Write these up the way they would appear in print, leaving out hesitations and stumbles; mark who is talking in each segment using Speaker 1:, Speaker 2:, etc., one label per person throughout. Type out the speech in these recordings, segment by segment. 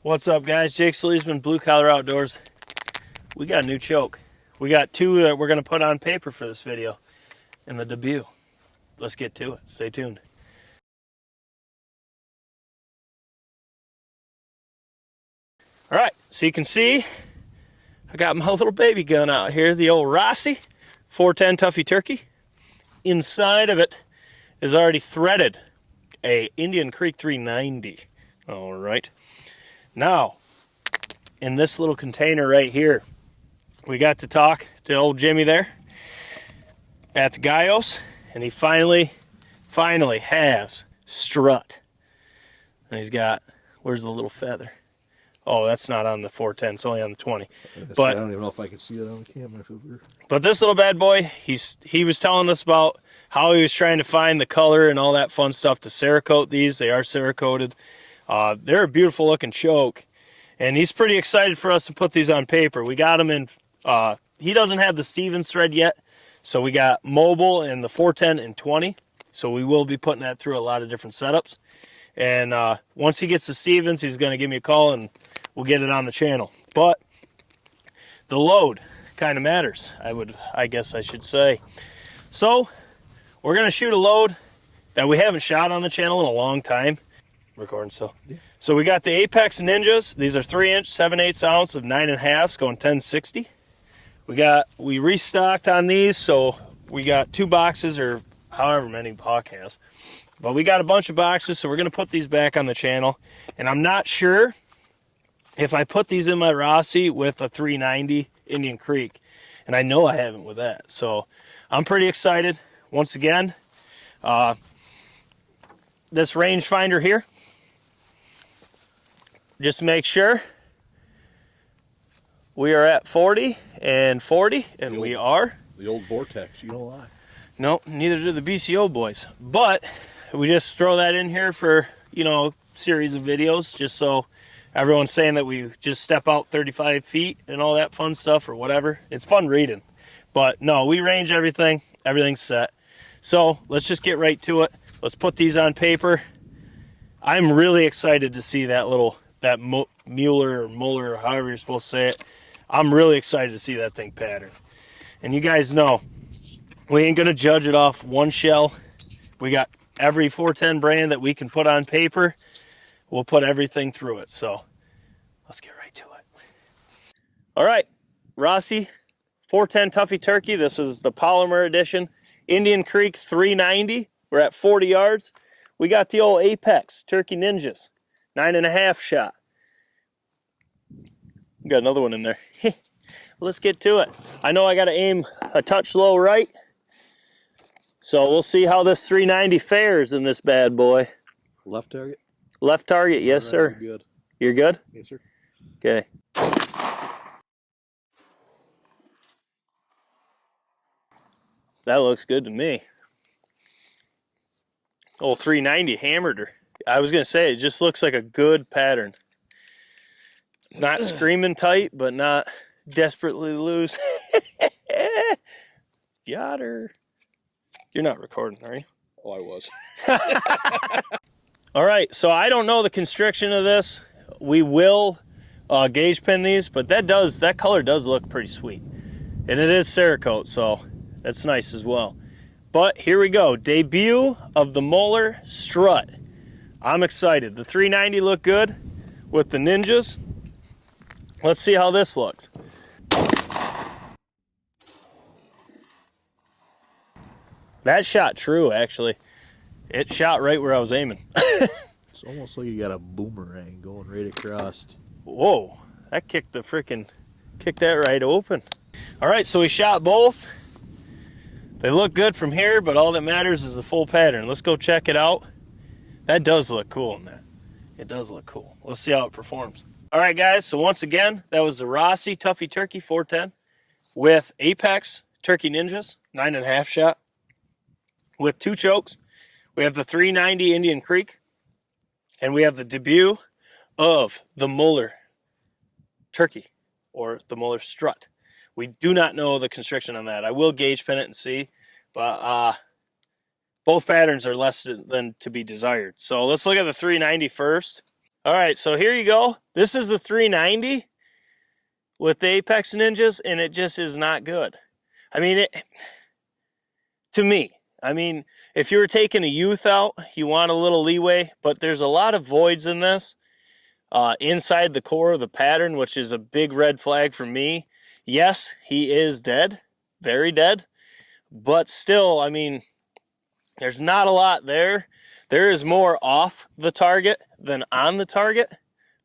Speaker 1: What's up, guys? Jake SLEASMAN, Blue Collar Outdoors. We got a new choke. We got two that we're going to put on paper for this video in the debut. Let's get to it. Stay tuned. All right, so you can see I got my little baby gun out here, the old Rossi 410 Tuffy Turkey. Inside of it is already threaded a Indian Creek 390. All right. Now, in this little container right here, we got to talk to old Jimmy there at the Gallos, and he finally has strut. And he's got, where's the little feather? Oh, that's not on the 410, it's only on the 20. But
Speaker 2: I don't even know if I can see that on the camera.
Speaker 1: But this little bad boy, he was telling us about how he was trying to find the color and all that fun stuff to Cerakote these. They are Cerakoted. They're a beautiful looking choke, and he's pretty excited for us to put these on paper. We got them in, he doesn't have the Stevens thread yet, so we got mobile and the 410 and 20, so we will be putting that through a lot of different setups. And once he gets the Stevens, he's going to give me a call and we'll get it on the channel. But the load kind of matters, I guess I should say. So we're going to shoot a load that we haven't shot on the channel in a long time. Recording still. Yeah. So we got the Apex Ninjas. These are 3-inch 7/8 ounce of 9.5s going 1060. We restocked on these, so we got 2 boxes or however many Hawk has. But we got a bunch of boxes, so we're going to put these back on the channel. And I'm not sure if I put these in my Rossi with a 390 Indian Creek. And I know I haven't with that. So I'm pretty excited. Once again, this rangefinder here, just to make sure, we are at 40 and 40, and we are.
Speaker 2: The old vortex, you don't lie.
Speaker 1: No, neither do the BCO boys. But we just throw that in here for, you know, series of videos, just so everyone's saying that we just step out 35 feet and all that fun stuff or whatever. It's fun reading. But no, we range everything. Everything's set. So let's just get right to it. Let's put these on paper. I'm really excited to see that muller or muller, or however you're supposed to say it. I'm really excited to see that thing pattern. And you guys know, we ain't gonna judge it off one shell. We got every 410 brand that we can put on paper. We'll put everything through it. So let's get right to it. All right, Rossi 410 Tuffy Turkey. This is the polymer edition. Indian Creek 390. We're at 40 yards. We got the old Apex Turkey Ninjas 9.5 shot. Got another one in there. Let's get to it. I know I got to aim a touch low right. So we'll see how this 390 fares in this bad boy.
Speaker 2: Left target?
Speaker 1: Left target, yes, sir.
Speaker 2: Good.
Speaker 1: You're good?
Speaker 2: Yes, sir.
Speaker 1: Okay. That looks good to me. Oh, 390 hammered her. I was going to say, it just looks like a good pattern. Not screaming tight, but not desperately loose. Got her. You're not recording, are you?
Speaker 2: Oh, I was.
Speaker 1: All right, so I don't know the constriction of this. We will gauge pin these, but that color does look pretty sweet. And it is Cerakote, so that's nice as well. But here we go, debut of the Muller strut. I'm excited. The 390 looked good with the Ninjas. Let's see how this looks. That shot true, actually. It shot right where I was aiming.
Speaker 2: It's almost like you got a boomerang going right across.
Speaker 1: Whoa, that kicked that right open. All right, so we shot both. They look good from here, but all that matters is the full pattern. Let's go check it out. That does look cool in that. It does look cool. Let's see how it performs. All right, guys, so once again, that was the Rossi Tuffy Turkey 410 with Apex Turkey Ninjas 9.5 shot with 2 chokes. We have the 390 Indian Creek, and we have the debut of the Muller Turkey, or the Muller strut. We do not know the constriction on that. I will gauge pin it and see, but both patterns are less than to be desired. So let's look at the 390 first. All right, so here you go. This is the 390 with the Apex Ninjas, and it just is not good. I mean, to me, I mean, if you were taking a youth out, you want a little leeway, but there's a lot of voids in this inside the core of the pattern, which is a big red flag for me. Yes, he is dead, very dead, but still, I mean, there's not a lot there. There is more off the target than on the target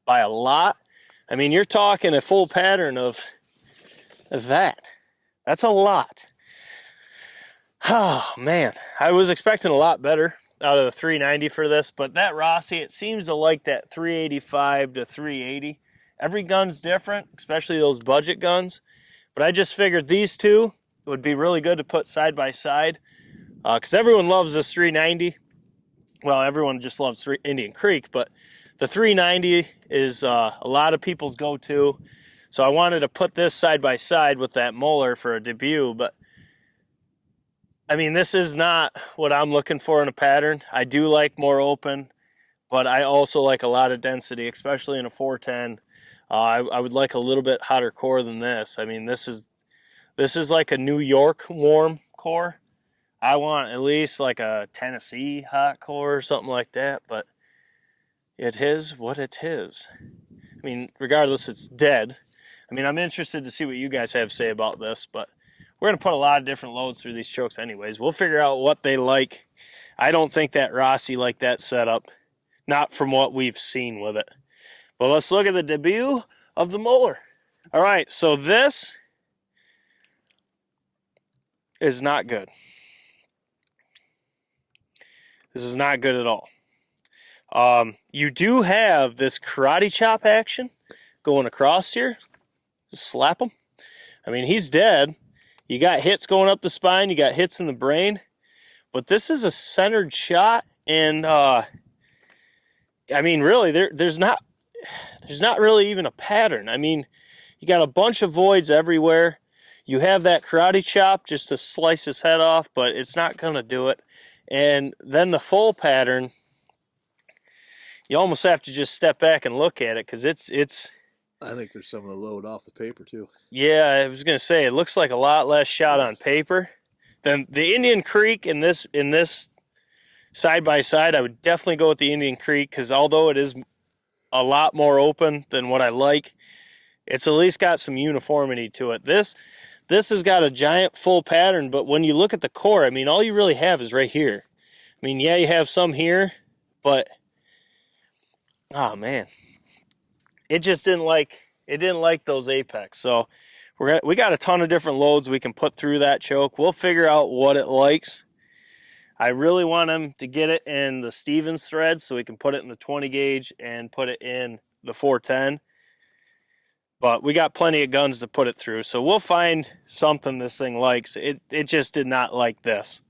Speaker 1: by a lot. I mean, you're talking a full pattern of that. That's a lot. Oh, man. I was expecting a lot better out of the 390 for this, but that Rossi, it seems to like that 385 to 380. Every gun's different, especially those budget guns. But I just figured these two would be really good to put side by side because everyone loves this 390. Well, everyone just loves Indian Creek, but the 390 is a lot of people's go-to. So I wanted to put this side by side with that Muller for a debut, but I mean, this is not what I'm looking for in a pattern. I do like more open, but I also like a lot of density, especially in a 410. I would like a little bit hotter core than this. I mean, this is like a New York warm core. I want at least like a Tennessee hot core or something like that, but it is what it is. I mean, regardless, it's dead. I mean, I'm interested to see what you guys have to say about this, but we're going to put a lot of different loads through these chokes anyways. We'll figure out what they like. I don't think that Rossi liked that setup, not from what we've seen with it. But let's look at the debut of the Muller. All right, so this is not good. This is not good at all. You do have this karate chop action going across here. Just slap him. I mean, he's dead. You got hits going up the spine. You got hits in the brain. But this is a centered shot. And, I mean, really, there's not really even a pattern. I mean, you got a bunch of voids everywhere. You have that karate chop just to slice his head off, but it's not going to do it. And then the full pattern, you almost have to just step back and look at it because it's.
Speaker 2: I think there's some of the load off the paper too.
Speaker 1: Yeah, I was gonna say it looks like a lot less shot on paper than the Indian Creek in this side by side. I would definitely go with the Indian Creek because although it is a lot more open than what I like, it's at least got some uniformity to it. This has got a giant full pattern, but when you look at the core, I mean, all you really have is right here. I mean, yeah, you have some here, but oh man, it just didn't like those Apex. So we got a ton of different loads we can put through that choke. We'll figure out what it likes. I really want him to get it in the Stevens thread so we can put it in the 20 gauge and put it in the 410. But we got plenty of guns to put it through. So we'll find something this thing likes. It just did not like this.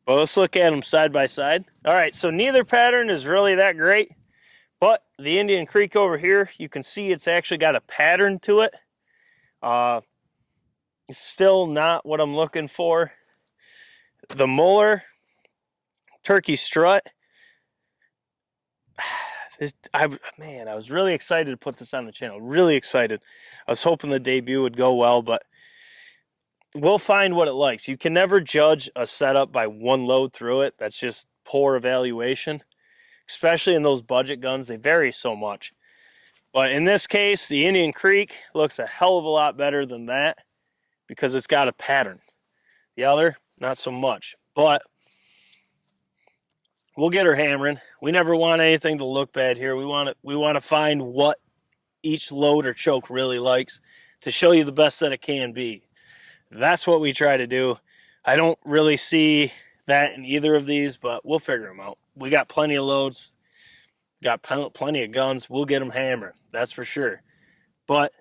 Speaker 1: But let's look at them side by side. All right, so neither pattern is really that great. But the Indian Creek over here, you can see it's actually got a pattern to it. It's still not what I'm looking for. The Muller turkey strut. I was really excited to put this on the channel. Really excited. I was hoping the debut would go well, but we'll find what it likes. You can never judge a setup by one load through it. That's just poor evaluation. Especially in those budget guns, they vary so much. But in this case, the Indian Creek looks a hell of a lot better than that because it's got a pattern. The other, not so much. But we'll get her hammering. We never want anything to look bad here. We want to find what each load or choke really likes to show you the best that it can be. That's what we try to do. I don't really see that in either of these, but we'll figure them out. We got plenty of loads, got plenty of guns. We'll get them hammering, that's for sure. But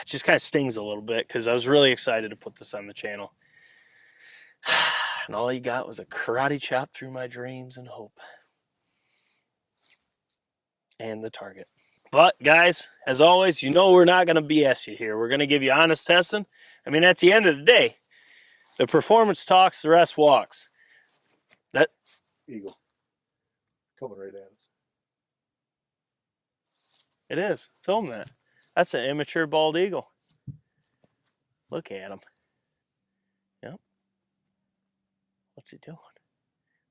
Speaker 1: it just kind of stings a little bit because I was really excited to put this on the channel. And all you got was a karate chop through my dreams and hope. And the target. But guys, as always, you know we're not going to BS you here. We're going to give you honest testing. I mean, at the end of the day, the performance talks, the rest walks.
Speaker 2: Eagle. Coming right at us.
Speaker 1: It is. Film that. That's an immature bald eagle. Look at him. Yep. What's he doing?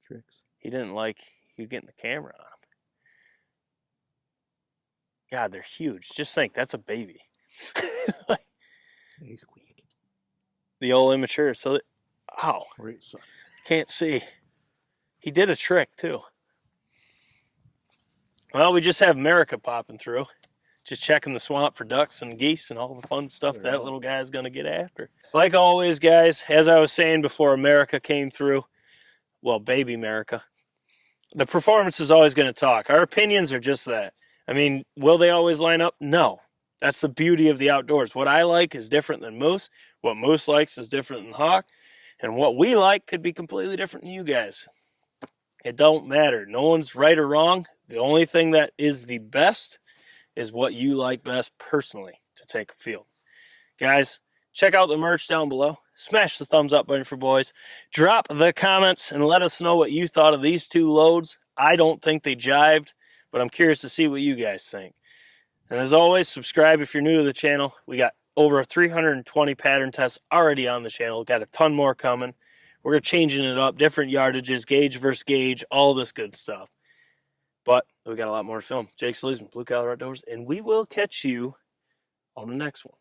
Speaker 2: Tricks.
Speaker 1: He didn't like you getting the camera on him. God, they're huge. Just think, that's a baby.
Speaker 2: He's weak.
Speaker 1: The old immature. So, ow.
Speaker 2: Right, son.
Speaker 1: Can't see. He did a trick, too. Well, we just have America popping through. Just checking the swamp for ducks and geese and all the fun stuff that little guy's going to get after. Like always, guys, as I was saying before America came through, well, baby America, the performance is always going to talk. Our opinions are just that. I mean, will they always line up? No. That's the beauty of the outdoors. What I like is different than Moose. What Moose likes is different than Hawk. And what we like could be completely different than you guys. It don't matter. No one's right or wrong. The only thing that is the best is what you like best personally to take a field. Guys, check out the merch down below. Smash the thumbs up button for boys. Drop the comments and let us know what you thought of these two loads. I don't think they jived, but I'm curious to see what you guys think. And as always, subscribe if you're new to the channel. We got over 320 pattern tests already on the channel. Got a ton more coming. We're changing it up, different yardages, gauge versus gauge, all this good stuff. But we got a lot more to film. Jake SLEASMAN, Blue Collar Outdoors, and we will catch you on the next one.